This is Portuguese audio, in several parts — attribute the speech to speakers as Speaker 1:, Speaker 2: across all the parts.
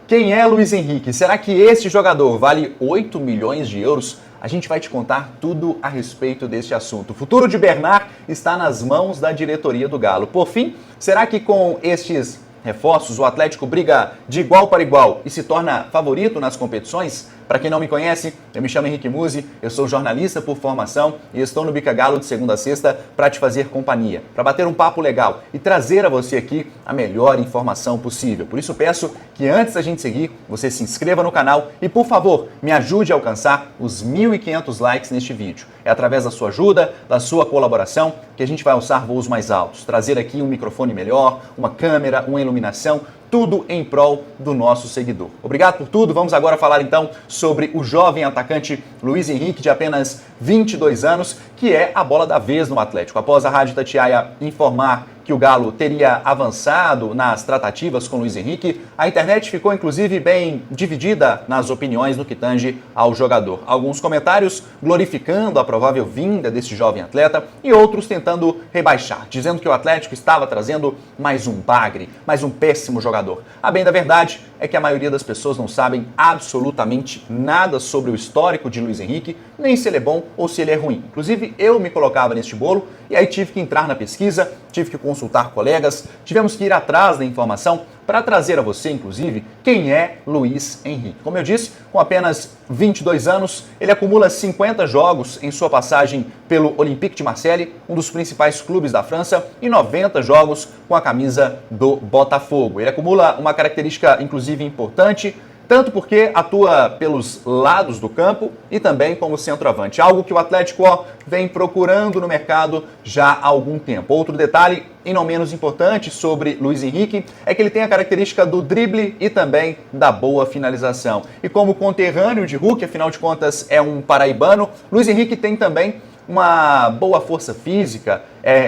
Speaker 1: Quem é Luiz Henrique? Será que esse jogador vale 8 milhões de euros? A gente vai te contar tudo a respeito deste assunto. O futuro de Bernard está nas mãos da diretoria do Galo. Por fim, será que com estes reforços o Atlético briga de igual para igual e se torna favorito nas competições? Para quem não me conhece, eu me chamo Henrique Musi, eu sou jornalista por formação e estou no Bica Galo de segunda a sexta para te fazer companhia, para bater um papo legal e trazer a você aqui a melhor informação possível. Por isso peço que antes da gente seguir, você se inscreva no canal e, por favor, me ajude a alcançar os 1.500 likes neste vídeo. É através da sua ajuda, da sua colaboração, que a gente vai alçar voos mais altos, trazer aqui um microfone melhor, uma câmera, uma iluminação, tudo em prol do nosso seguidor. Obrigado por tudo. Vamos agora falar então sobre o jovem atacante Luiz Henrique, de apenas 22 anos, que é a bola da vez no Atlético. Após a Rádio Itatiaia informar que o Galo teria avançado nas tratativas com Luiz Henrique, a internet ficou inclusive bem dividida nas opiniões no que tange ao jogador. Alguns comentários glorificando a provável vinda desse jovem atleta e outros tentando rebaixar, dizendo que o Atlético estava trazendo mais um bagre, mais um péssimo jogador. A bem da verdade é que a maioria das pessoas não sabem absolutamente nada sobre o histórico de Luiz Henrique, nem se ele é bom ou se ele é ruim. Inclusive, eu me colocava neste bolo e aí tive que entrar na pesquisa, tive que consultar colegas, tivemos que ir atrás da informação para trazer a você, inclusive, quem é Luiz Henrique. Como eu disse, com apenas 22 anos, ele acumula 50 jogos em sua passagem pelo Olympique de Marseille, um dos principais clubes da França, e 90 jogos com a camisa do Botafogo. Ele acumula uma característica, inclusive, importante, tanto porque atua pelos lados do campo e também como centroavante, algo que o Atlético vem procurando no mercado já há algum tempo. Outro detalhe, e não menos importante, sobre Luiz Henrique é que ele tem a característica do drible e também da boa finalização. E como conterrâneo de Hulk, afinal de contas é um paraibano, Luiz Henrique tem também uma boa força física,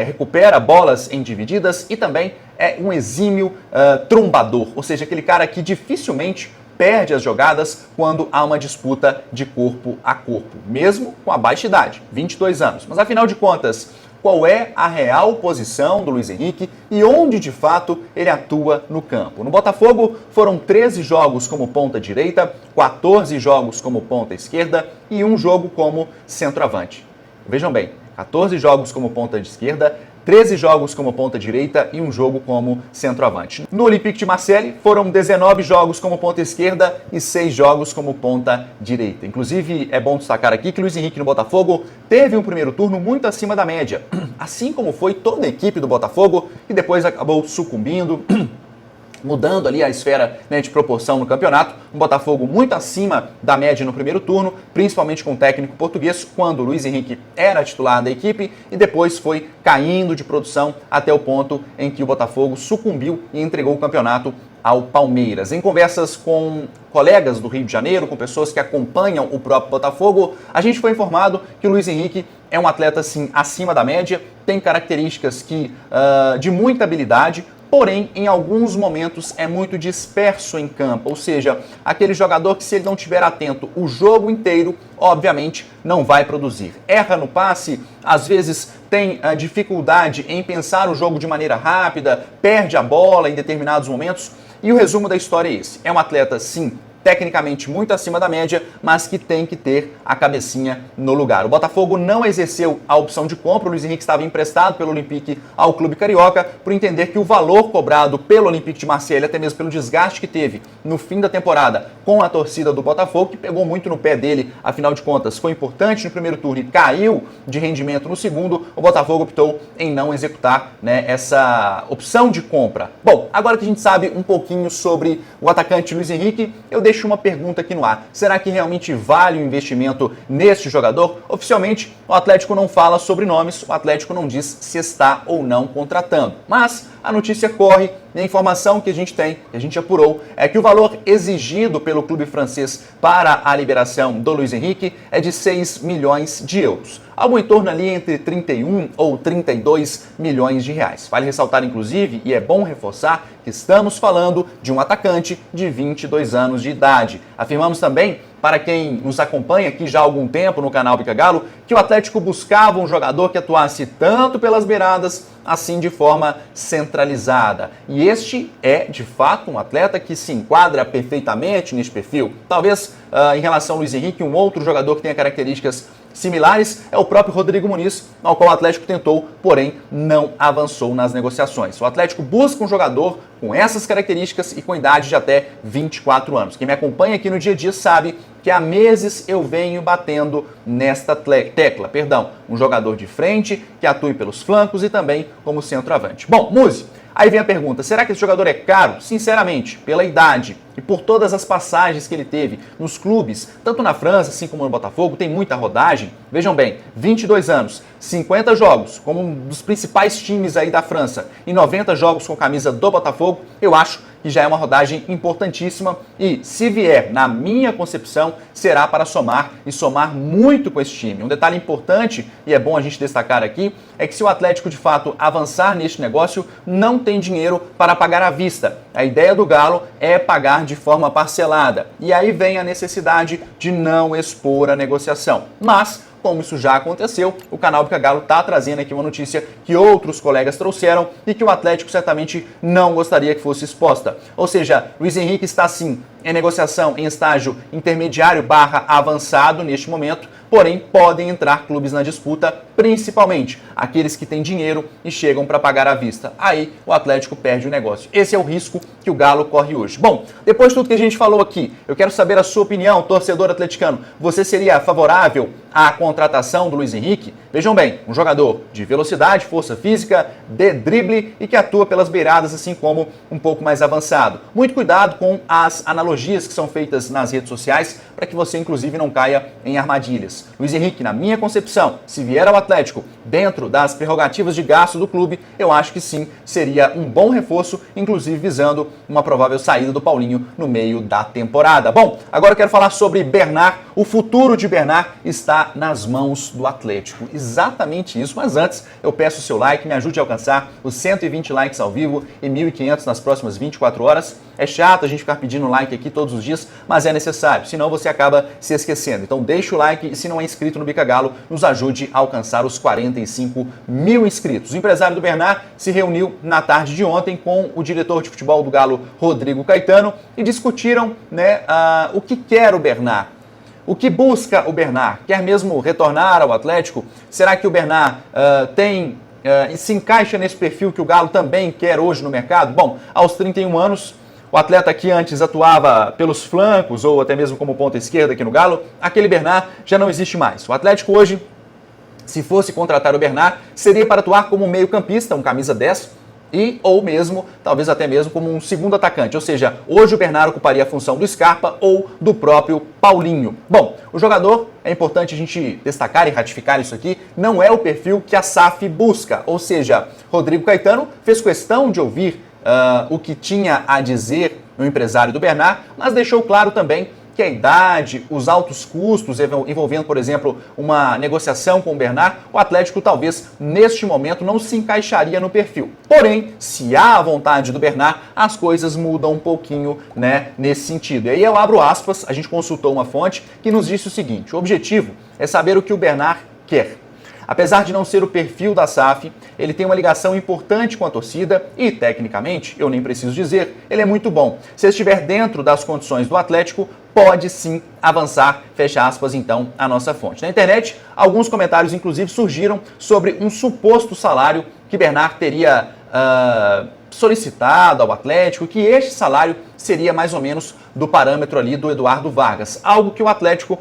Speaker 1: recupera bolas em divididas e também é um exímio trombador, ou seja, aquele cara que dificilmente perde as jogadas quando há uma disputa de corpo a corpo, mesmo com a baixa idade, 22 anos. Mas afinal de contas, qual é a real posição do Luiz Henrique e onde de fato ele atua no campo? No Botafogo foram 13 jogos como ponta direita, 14 jogos como ponta esquerda e um jogo como centroavante. Vejam bem, 14 jogos como ponta de esquerda, 13 jogos como ponta direita e um jogo como centroavante. No Olympique de Marseille foram 19 jogos como ponta esquerda e 6 jogos como ponta direita. Inclusive, é bom destacar aqui que Luiz Henrique no Botafogo teve um primeiro turno muito acima da média, assim como foi toda a equipe do Botafogo, e depois acabou sucumbindo, mudando ali a esfera, de proporção no campeonato. Um Botafogo muito acima da média no primeiro turno, principalmente com o técnico português, quando o Luiz Henrique era titular da equipe, e depois foi caindo de produção até o ponto em que o Botafogo sucumbiu e entregou o campeonato ao Palmeiras. Em conversas com colegas do Rio de Janeiro, com pessoas que acompanham o próprio Botafogo, a gente foi informado que o Luiz Henrique é um atleta assim acima da média, tem características de muita habilidade, porém, em alguns momentos é muito disperso em campo, ou seja, aquele jogador que, se ele não estiver atento o jogo inteiro, obviamente não vai produzir. Erra no passe, às vezes tem dificuldade em pensar o jogo de maneira rápida, perde a bola em determinados momentos, e o resumo da história é esse. É um atleta, sim, tecnicamente muito acima da média, mas que tem que ter a cabecinha no lugar. O Botafogo não exerceu a opção de compra, o Luiz Henrique estava emprestado pelo Olympique ao clube carioca, por entender que o valor cobrado pelo Olympique de Marseille, até mesmo pelo desgaste que teve no fim da temporada com a torcida do Botafogo, que pegou muito no pé dele, afinal de contas foi importante no primeiro turno e caiu de rendimento no segundo, o Botafogo optou em não executar, essa opção de compra. Bom, agora que a gente sabe um pouquinho sobre o atacante Luiz Henrique, eu deixo uma pergunta aqui no ar. Será que realmente vale o investimento neste jogador? Oficialmente, o Atlético não fala sobre nomes, o Atlético não diz se está ou não contratando. Mas a notícia corre e a informação que a gente tem, que a gente apurou, é que o valor exigido pelo clube francês para a liberação do Luiz Henrique é de 6 milhões de euros. Algo em torno ali entre 31 ou 32 milhões de reais. Vale ressaltar, inclusive, e é bom reforçar, que estamos falando de um atacante de 22 anos de idade. Afirmamos também para quem nos acompanha aqui já há algum tempo no canal Bica Galo, que o Atlético buscava um jogador que atuasse tanto pelas beiradas, assim de forma centralizada. E este é, de fato, um atleta que se enquadra perfeitamente neste perfil. Talvez, em relação ao Luiz Henrique, um outro jogador que tenha características similares é o próprio Rodrigo Muniz, ao qual o Atlético tentou, porém não avançou nas negociações. O Atlético busca um jogador com essas características e com idade de até 24 anos. Quem me acompanha aqui no dia a dia sabe que há meses eu venho batendo nesta tecla, um jogador de frente que atue pelos flancos e também como centroavante. Bom, Muzi, aí vem a pergunta, será que esse jogador é caro? Sinceramente, pela idade e por todas as passagens que ele teve nos clubes, tanto na França assim como no Botafogo, tem muita rodagem. Vejam bem, 22 anos, 50 jogos como um dos principais times aí da França e 90 jogos com a camisa do Botafogo, eu acho que já é uma rodagem importantíssima e, se vier, na minha concepção, será para somar e somar muito com esse time. Um detalhe importante, e é bom a gente destacar aqui, é que se o Atlético de fato avançar neste negócio, não tem dinheiro para pagar à vista. A ideia do Galo é pagar de forma parcelada. E aí vem a necessidade de não expor a negociação. Mas, como isso já aconteceu, o canal Bica Galo está trazendo aqui uma notícia que outros colegas trouxeram e que o Atlético certamente não gostaria que fosse exposta. Ou seja, Luiz Henrique está sim em negociação em estágio intermediário / avançado neste momento, porém podem entrar clubes na disputa, principalmente aqueles que têm dinheiro e chegam para pagar à vista. Aí o Atlético perde o negócio. Esse é o risco que o Galo corre hoje. Bom, depois de tudo que a gente falou aqui, eu quero saber a sua opinião, torcedor atleticano. Você seria favorável à contratação do Luiz Henrique? Vejam bem, um jogador de velocidade, força física, de drible e que atua pelas beiradas, assim como um pouco mais avançado. Muito cuidado com as analogias que são feitas nas redes sociais para que você, inclusive, não caia em armadilhas. Luiz Henrique, na minha concepção, se vier ao Atlético dentro das prerrogativas de gasto do clube, eu acho que sim, seria um bom reforço, inclusive visando uma provável saída do Paulinho no meio da temporada. Bom, agora eu quero falar sobre Bernard. O futuro de Bernard está nas mãos do Atlético. Exatamente isso, mas antes eu peço o seu like, me ajude a alcançar os 120 likes ao vivo e 1.500 nas próximas 24 horas. É chato a gente ficar pedindo like aqui todos os dias, mas é necessário, senão você acaba se esquecendo. Então deixa o like e se não é inscrito no Bica Galo, nos ajude a alcançar os 45 mil inscritos. O empresário do Bernard se reuniu na tarde de ontem com o diretor de futebol do Galo, Rodrigo Caetano, e discutiram o que quer o Bernard. O que busca o Bernard? Quer mesmo retornar ao Atlético? Será que o Bernard se encaixa nesse perfil que o Galo também quer hoje no mercado? Bom, aos 31 anos, o atleta que antes atuava pelos flancos ou até mesmo como ponta esquerda aqui no Galo, aquele Bernard já não existe mais. O Atlético hoje, se fosse contratar o Bernard, seria para atuar como meio-campista, um camisa 10, ou mesmo, talvez até mesmo como um segundo atacante. Ou seja, hoje o Bernard ocuparia a função do Scarpa ou do próprio Paulinho. Bom, o jogador, é importante a gente destacar e ratificar isso aqui, não é o perfil que a SAF busca. Ou seja, Rodrigo Caetano fez questão de ouvir o que tinha a dizer o empresário do Bernard, mas deixou claro também que a idade, os altos custos envolvendo, por exemplo, uma negociação com o Bernard, o Atlético talvez neste momento não se encaixaria no perfil. Porém, se há a vontade do Bernard, as coisas mudam um pouquinho, nesse sentido. E aí eu abro aspas, a gente consultou uma fonte que nos disse o seguinte: o objetivo é saber o que o Bernard quer. Apesar de não ser o perfil da SAF, ele tem uma ligação importante com a torcida e, tecnicamente, eu nem preciso dizer, ele é muito bom. Se estiver dentro das condições do Atlético, pode sim avançar, fecha aspas, então, a nossa fonte. Na internet, alguns comentários, inclusive, surgiram sobre um suposto salário que Bernard teria solicitado ao Atlético, que este salário seria mais ou menos do parâmetro ali do Eduardo Vargas, algo que o Atlético,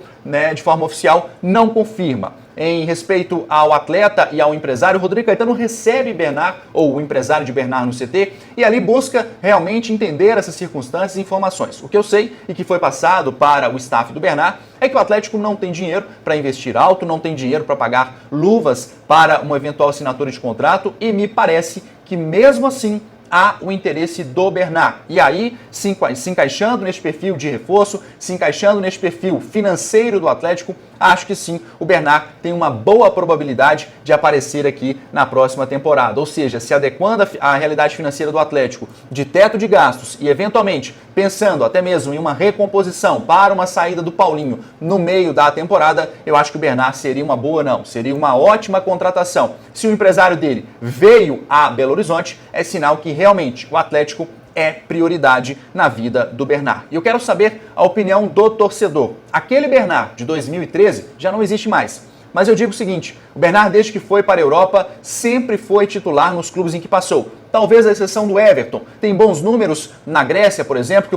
Speaker 1: de forma oficial, não confirma. Em respeito ao atleta e ao empresário, Rodrigo Caetano recebe Bernard, ou o empresário de Bernard no CT, e ali busca realmente entender essas circunstâncias e informações. O que eu sei e que foi passado para o staff do Bernard é que o Atlético não tem dinheiro para investir alto, não tem dinheiro para pagar luvas para uma eventual assinatura de contrato, e me parece que mesmo assim há o interesse do Bernard. E aí, se encaixando neste perfil de reforço, se encaixando neste perfil financeiro do Atlético, acho que sim, o Bernard tem uma boa probabilidade de aparecer aqui na próxima temporada. Ou seja, se adequando à realidade financeira do Atlético, de teto de gastos e eventualmente pensando até mesmo em uma recomposição para uma saída do Paulinho no meio da temporada, eu acho que o Bernard seria uma boa, não, seria uma ótima contratação. Se o empresário dele veio a Belo Horizonte, é sinal que realmente o Atlético é prioridade na vida do Bernard. E eu quero saber a opinião do torcedor. Aquele Bernard de 2013 já não existe mais. Mas eu digo o seguinte, o Bernard, desde que foi para a Europa, sempre foi titular nos clubes em que passou. Talvez a exceção do Everton. Tem bons números na Grécia, por exemplo, que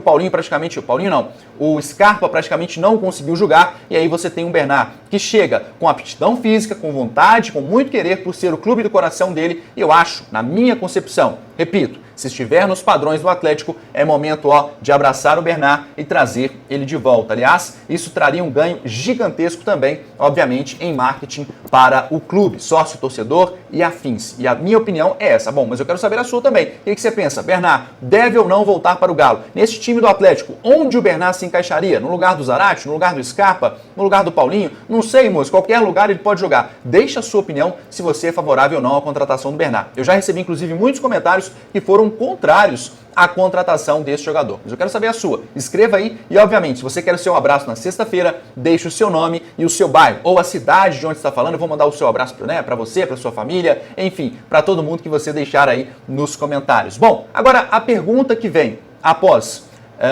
Speaker 1: o Scarpa praticamente não conseguiu jogar, e aí você tem um Bernard que chega com aptidão física, com vontade, com muito querer por ser o clube do coração dele, e eu acho, na minha concepção, repito, se estiver nos padrões do Atlético, é momento de abraçar o Bernard e trazer ele de volta. Aliás, isso traria um ganho gigantesco também, obviamente, em marketing para o clube, sócio, torcedor e afins. E a minha opinião é essa. Bom, mas eu quero saber a sua também. O que você pensa? Bernard deve ou não voltar para o Galo? Nesse time do Atlético, onde o Bernard se encaixaria? No lugar do Zarate? No lugar do Scarpa? No lugar do Paulinho? Não sei, moço. Qualquer lugar ele pode jogar. Deixa a sua opinião se você é favorável ou não à contratação do Bernard. Eu já recebi, inclusive, muitos comentários que foram contrários à contratação desse jogador. Mas eu quero saber a sua. Escreva aí e, obviamente, se você quer o seu abraço na sexta-feira, deixe o seu nome e o seu bairro ou a cidade de onde está falando. Eu vou mandar o seu abraço para você, para sua família, enfim, para todo mundo que você deixar aí nos comentários. Bom, agora a pergunta que vem após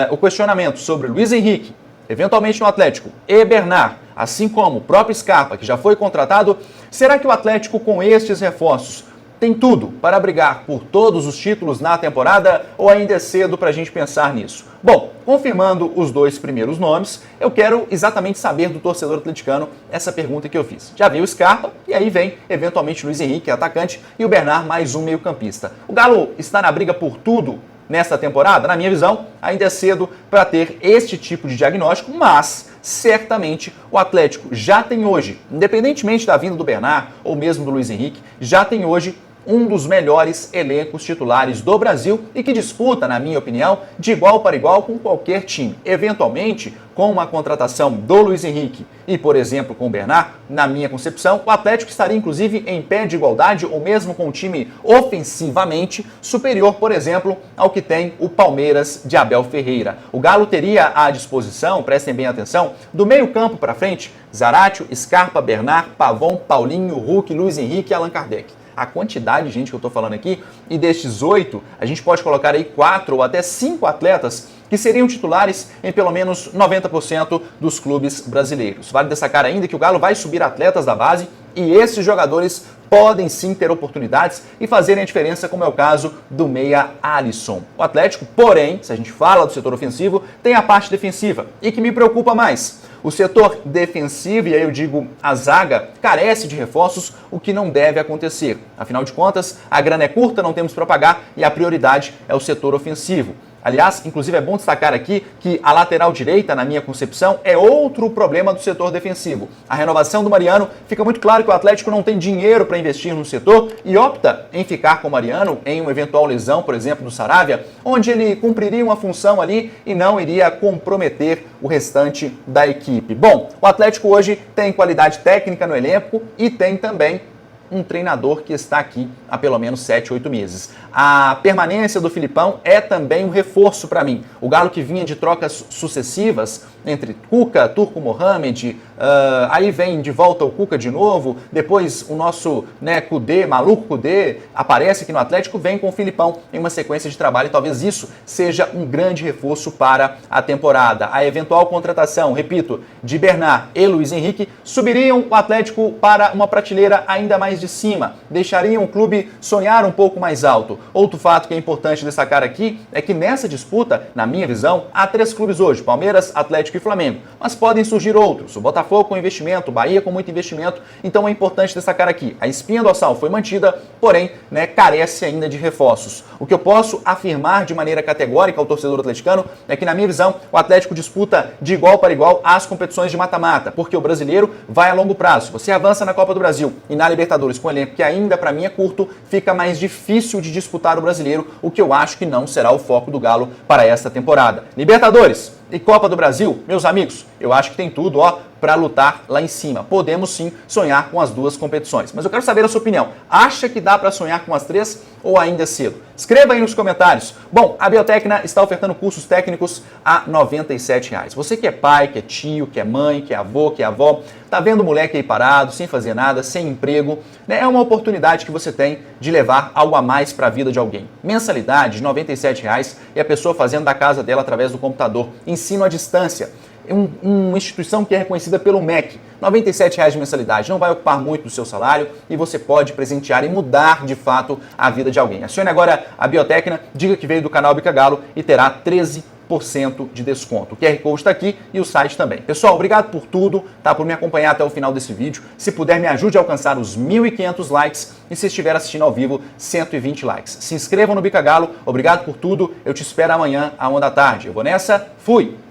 Speaker 1: o questionamento sobre Luiz Henrique, eventualmente no Atlético, e Bernard, assim como o próprio Scarpa, que já foi contratado, será que o Atlético com estes reforços tem tudo para brigar por todos os títulos na temporada ou ainda é cedo para a gente pensar nisso? Bom, confirmando os dois primeiros nomes, eu quero exatamente saber do torcedor atleticano essa pergunta que eu fiz. Já veio o Scarpa e aí vem eventualmente Luiz Henrique, atacante, e o Bernard, mais um meio-campista. O Galo está na briga por tudo nesta temporada? Na minha visão, ainda é cedo para ter este tipo de diagnóstico, mas certamente o Atlético já tem hoje, independentemente da vinda do Bernard ou mesmo do Luiz Henrique, já tem hoje um dos melhores elencos titulares do Brasil e que disputa, na minha opinião, de igual para igual com qualquer time. Eventualmente, com uma contratação do Luiz Henrique e, por exemplo, com o Bernard, na minha concepção, o Atlético estaria inclusive em pé de igualdade ou mesmo com um time ofensivamente superior, por exemplo, ao que tem o Palmeiras de Abel Ferreira. O Galo teria à disposição, prestem bem atenção, do meio campo para frente, Zarate, Scarpa, Bernard, Pavon, Paulinho, Hulk, Luiz Henrique e Allan Kardec. A quantidade de gente que eu estou falando aqui, e destes 8, a gente pode colocar aí 4 ou até 5 atletas que seriam titulares em pelo menos 90% dos clubes brasileiros. Vale destacar ainda que o Galo vai subir atletas da base e esses jogadores podem sim ter oportunidades e fazerem a diferença, como é o caso do meia Alisson. O Atlético, porém, se a gente fala do setor ofensivo, tem a parte defensiva e que me preocupa mais. O setor defensivo, e aí eu digo a zaga, carece de reforços, o que não deve acontecer. Afinal de contas, a grana é curta, não temos para pagar e a prioridade é o setor ofensivo. Aliás, inclusive é bom destacar aqui que a lateral direita, na minha concepção, é outro problema do setor defensivo. A renovação do Mariano, fica muito claro que o Atlético não tem dinheiro para investir no setor e opta em ficar com o Mariano em uma eventual lesão, por exemplo, do Saravia, onde ele cumpriria uma função ali e não iria comprometer o restante da equipe. Bom, o Atlético hoje tem qualidade técnica no elenco e tem também um treinador que está aqui há pelo menos 7, 8 meses. A permanência do Filipão é também um reforço para mim. O Galo que vinha de trocas sucessivas entre Cuca, Turco Mohamed, aí vem de volta o Cuca de novo, depois o nosso Cudê, maluco Cudê, aparece aqui no Atlético, vem com o Filipão em uma sequência de trabalho e talvez isso seja um grande reforço para a temporada. A eventual contratação, repito, de Bernard e Luiz Henrique subiriam o Atlético para uma prateleira ainda mais de cima, deixariam o clube sonhar um pouco mais alto. Outro fato que é importante destacar aqui é que nessa disputa, na minha visão, há 3 clubes hoje, Palmeiras, Atlético e Flamengo, mas podem surgir outros, o Botafogo com investimento, o Bahia com muito investimento, então é importante destacar aqui, a espinha dorsal foi mantida, porém, carece ainda de reforços. O que eu posso afirmar de maneira categórica ao torcedor atleticano é que, na minha visão, o Atlético disputa de igual para igual as competições de mata-mata, porque o brasileiro vai a longo prazo. Você avança na Copa do Brasil e na Libertadores jogadores com elenco que ainda para mim é curto, fica mais difícil de disputar o Brasileiro, o que eu acho que não será o foco do Galo para esta temporada. Libertadores e Copa do Brasil, meus amigos, eu acho que tem tudo, para lutar lá em cima. Podemos sim sonhar com as duas competições. Mas eu quero saber a sua opinião. Acha que dá para sonhar com as três ou ainda é cedo? Escreva aí nos comentários. Bom, a Biotecna está ofertando cursos técnicos a R$ 97,00. Você que é pai, que é tio, que é mãe, que é avô, que é avó, tá vendo o moleque aí parado, sem fazer nada, sem emprego, né? É uma oportunidade que você tem de levar algo a mais para a vida de alguém. Mensalidade de R$ 97,00 e a pessoa fazendo da casa dela através do computador. Ensino à distância. Uma instituição que é reconhecida pelo MEC. R$ 97,00 de mensalidade. Não vai ocupar muito do seu salário e você pode presentear e mudar de fato a vida de alguém. Acione agora a Biotecna, diga que veio do canal Bica Galo e terá 13% de desconto. O QR Code está aqui e o site também. Pessoal, obrigado por tudo, por me acompanhar até o final desse vídeo. Se puder, me ajude a alcançar os 1.500 likes e se estiver assistindo ao vivo, 120 likes. Se inscrevam no Bica Galo, obrigado por tudo, eu te espero amanhã à 1 da tarde. Eu vou nessa, fui!